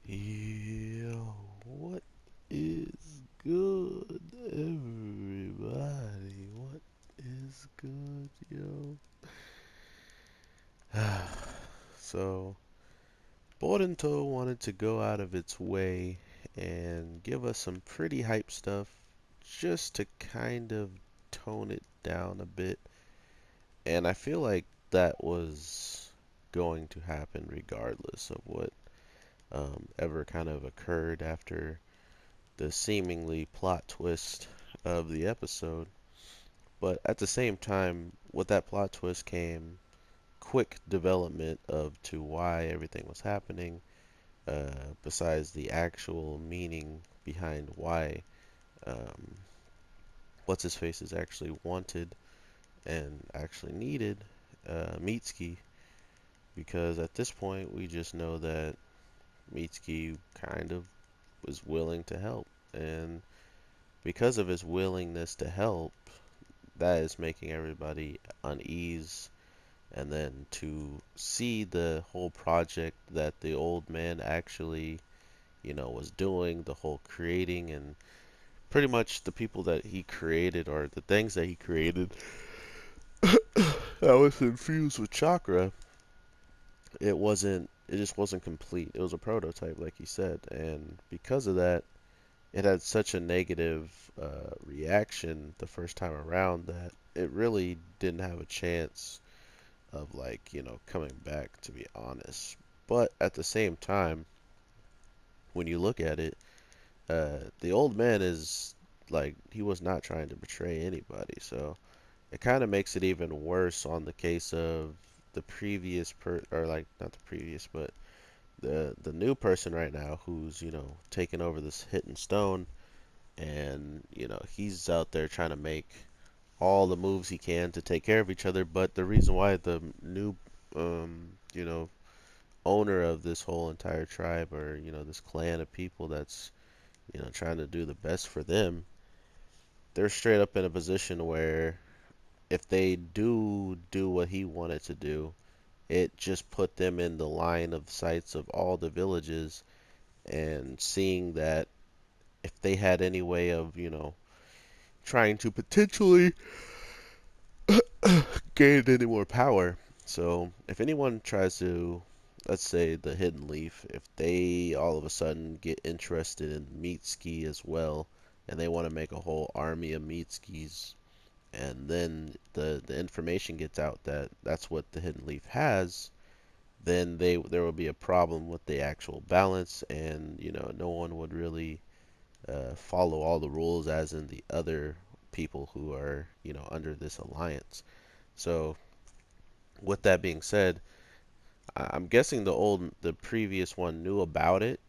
Yo, what is good, everybody? What is good, yo? So, Boruto wanted to go out of its way and give us some pretty hype stuff just to kind of tone it down a bit. And I feel like that was going to happen regardless of what ever kind of occurred after the seemingly plot twist of the episode. But at the same time, with that plot twist came quick development of to why everything was happening, besides the actual meaning behind why um, what's his face is actually wanted and actually needed Mitsuki, because at this point we just know that Mitsuki kind of was willing to help, and because of his willingness to help, that is making everybody unease. And then to see the whole project that the old man actually, was doing, the whole creating, and pretty much the people that he created or the things that he created that was infused with chakra, it just wasn't complete. It was a prototype, like he said. And because of that, it had such a negative reaction the first time around that it really didn't have a chance of, like, coming back, to be honest. But at the same time, when you look at it, the old man is like, he was not trying to betray anybody. So it kind of makes it even worse on the case of the previous or like not the previous, but the new person right now who's taking over this hidden stone, and he's out there trying to make all the moves he can to take care of each other. But the reason why the new um, you know owner of this whole entire tribe, or this clan of people that's trying to do the best for them, they're straight up in a position where if they do what he wanted to do, it just put them in the line of sights of all the villages. And seeing that if they had any way of trying to potentially gain any more power. So if anyone tries to, let's say the Hidden Leaf, if they all of a sudden get interested in Mitsuki as well, and they want to make a whole army of Mitskis, and then the information gets out that that's what the Hidden Leaf has, then there will be a problem with the actual balance, and no one would really follow all the rules as in the other people who are under this alliance. So with that being said, I'm guessing the previous one knew about it.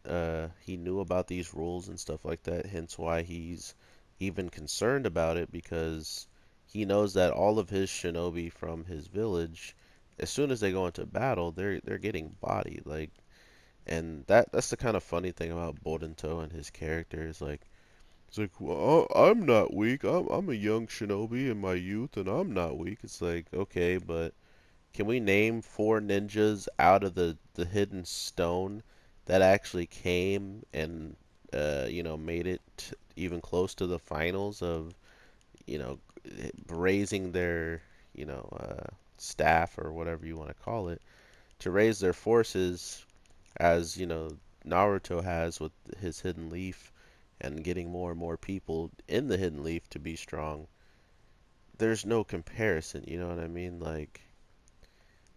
He knew about these rules and stuff like that, hence why he's even concerned about it, because he knows that all of his shinobi from his village, as soon as they go into battle, they're getting bodied. Like, and that's the kind of funny thing about Boruto and his character is like, it's like, well, I'm not weak. I'm a young shinobi in my youth, and I'm not weak. It's like, okay, but can we name four ninjas out of the hidden stone that actually came and made it even close to the finals of you know raising their staff, or whatever you want to call it, to raise their forces, as Naruto has with his hidden leaf, and getting more and more people in the hidden leaf to be strong. There's no comparison, you know what I mean? Like,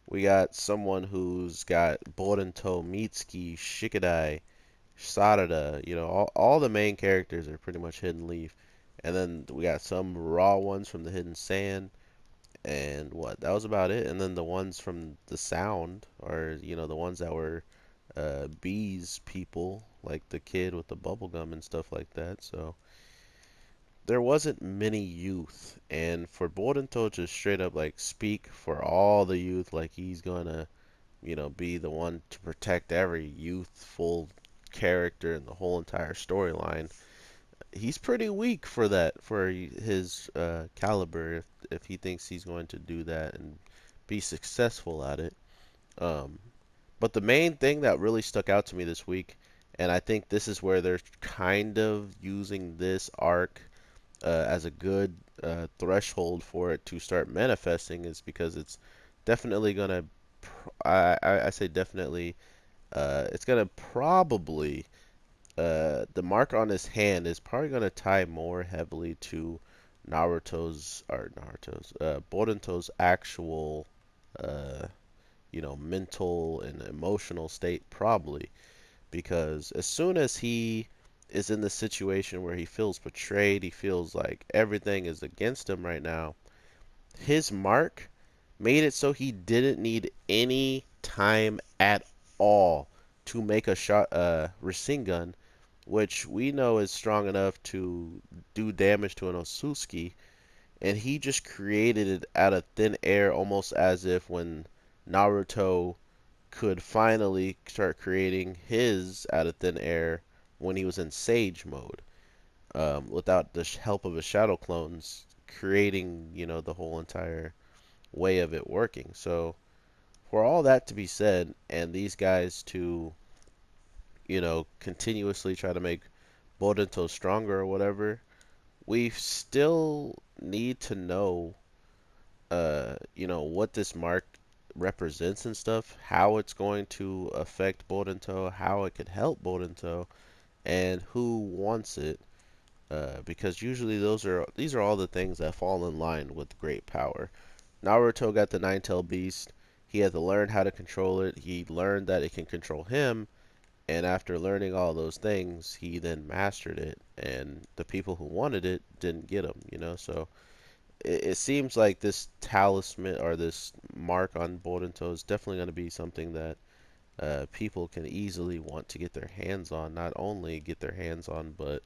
we got someone who's got Boruto, Mitsuki, Shikadai, Sarada, all the main characters are pretty much Hidden Leaf. And then we got some raw ones from the Hidden Sand, and what? That was about it. And then the ones from the Sound, or, the ones that were bees people, like the kid with the bubble gum and stuff like that. So there wasn't many youth, and for Boruto to straight up like speak for all the youth, like he's gonna be the one to protect every youthful character in the whole entire storyline. He's pretty weak for that, for his caliber, if he thinks he's going to do that and be successful at it. Um, but the main thing that really stuck out to me this week, And I think this is where they're kind of using this arc as a good threshold for it to start manifesting, is because it's definitely gonna. I say definitely. It's gonna probably the mark on his hand is probably gonna tie more heavily to Boruto's actual uh, mental and emotional state, probably, because as soon as he is in the situation where he feels betrayed, he feels like everything is against him right now, his mark made it so he didn't need any time at all to make a shot Rasengan, which we know is strong enough to do damage to an Osuski, and he just created it out of thin air, almost as if when Naruto could finally start creating his out of thin air when he was in Sage mode, without the help of his shadow clones creating, the whole entire way of it working. So, for all that to be said, and these guys to, continuously try to make Boruto stronger or whatever, we still need to know, what this mark represents and stuff, how it's going to affect Boruto, how it could help Boruto, and who wants it. Because usually these are all the things that fall in line with great power. Naruto got the Nine-Tailed Beast. He had to learn how to control it. He learned that it can control him, and after learning all those things, he then mastered it. And the people who wanted it didn't get him, So it seems like this talisman or this mark on Boruto is definitely going to be something that people can easily want to get their hands on. Not only get their hands on, but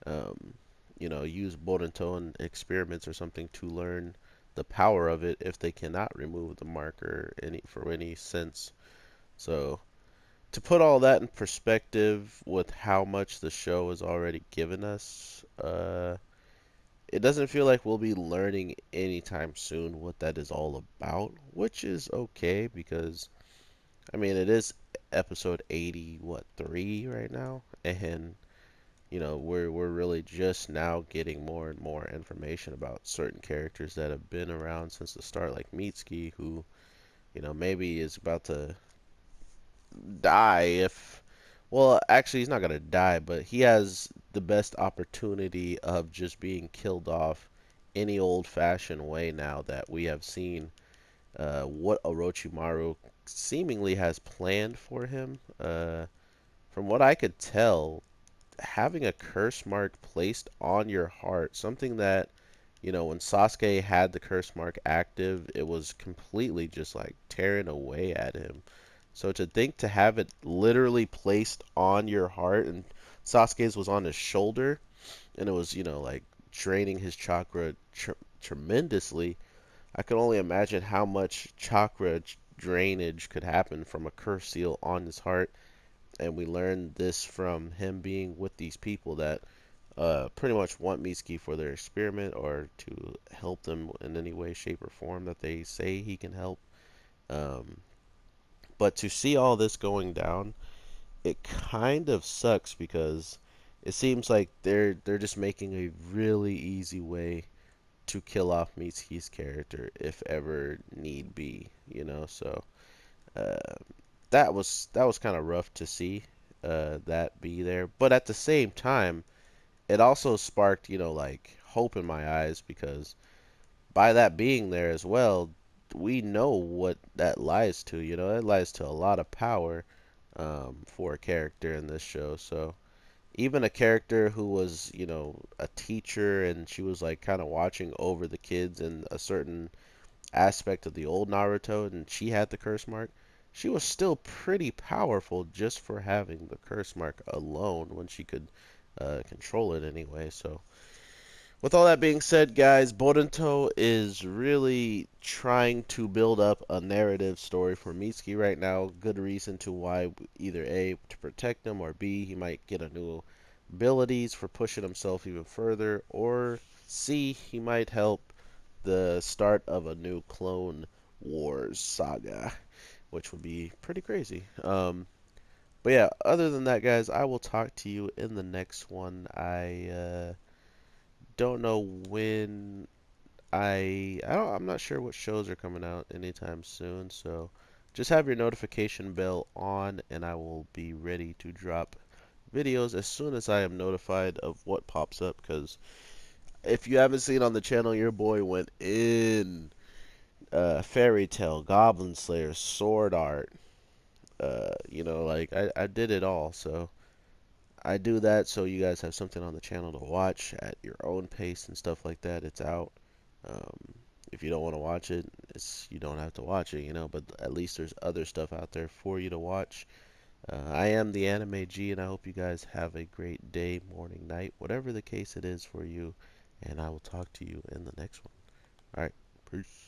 um, use Boruto in experiments or something to learn the power of it if they cannot remove the marker for any sense. So to put all that in perspective with how much the show has already given us, it doesn't feel like we'll be learning anytime soon what that is all about, which is okay because I mean it is episode 80, what, 3 right now, and we're really just now getting more and more information about certain characters that have been around since the start, like Mitsuki, who maybe is about to die if, well, actually he's not gonna die, but he has the best opportunity of just being killed off any old-fashioned way now that we have seen what Orochimaru seemingly has planned for him. From what I could tell, having a curse mark placed on your heart, something that, when Sasuke had the curse mark active, it was completely just like tearing away at him. So to think to have it literally placed on your heart, and Sasuke's was on his shoulder, and it was, like draining his chakra tremendously. I can only imagine how much chakra drainage could happen from a curse seal on his heart. And we learned this from him being with these people that pretty much want Mitsuki for their experiment or to help them in any way, shape, or form that they say he can help. Um, but to see all this going down, it kind of sucks because it seems like they're just making a really easy way to kill off Mitsuki's character if ever need be, So uh, that was kind of rough to see that be there, but at the same time, it also sparked like hope in my eyes because by that being there as well, we know what that lies to. It lies to a lot of power for a character in this show. So even a character who was a teacher and she was like kind of watching over the kids in a certain aspect of the old Naruto, and she had the curse mark, she was still pretty powerful just for having the curse mark alone when she could control it anyway. So, with all that being said, guys, Boruto is really trying to build up a narrative story for Mitsuki right now. Good reason to why either A, to protect him, or B, he might get a new abilities for pushing himself even further, or C, he might help the start of a new Clone Wars saga, which would be pretty crazy. But yeah, other than that, guys, I will talk to you in the next one. I don't know when I'm not sure what shows are coming out anytime soon, so just have your notification bell on and I will be ready to drop videos as soon as I am notified of what pops up, because if you haven't seen on the channel, your boy went in Fairy Tale, Goblin Slayer, Sword Art, like I did it all, so I do that so you guys have something on the channel to watch at your own pace and stuff like that. It's out. Um, if you don't want to watch it, you don't have to watch it, but at least there's other stuff out there for you to watch. I am the Anime G, and I hope you guys have a great day, morning, night, whatever the case it is for you, and I will talk to you in the next one. All right, peace.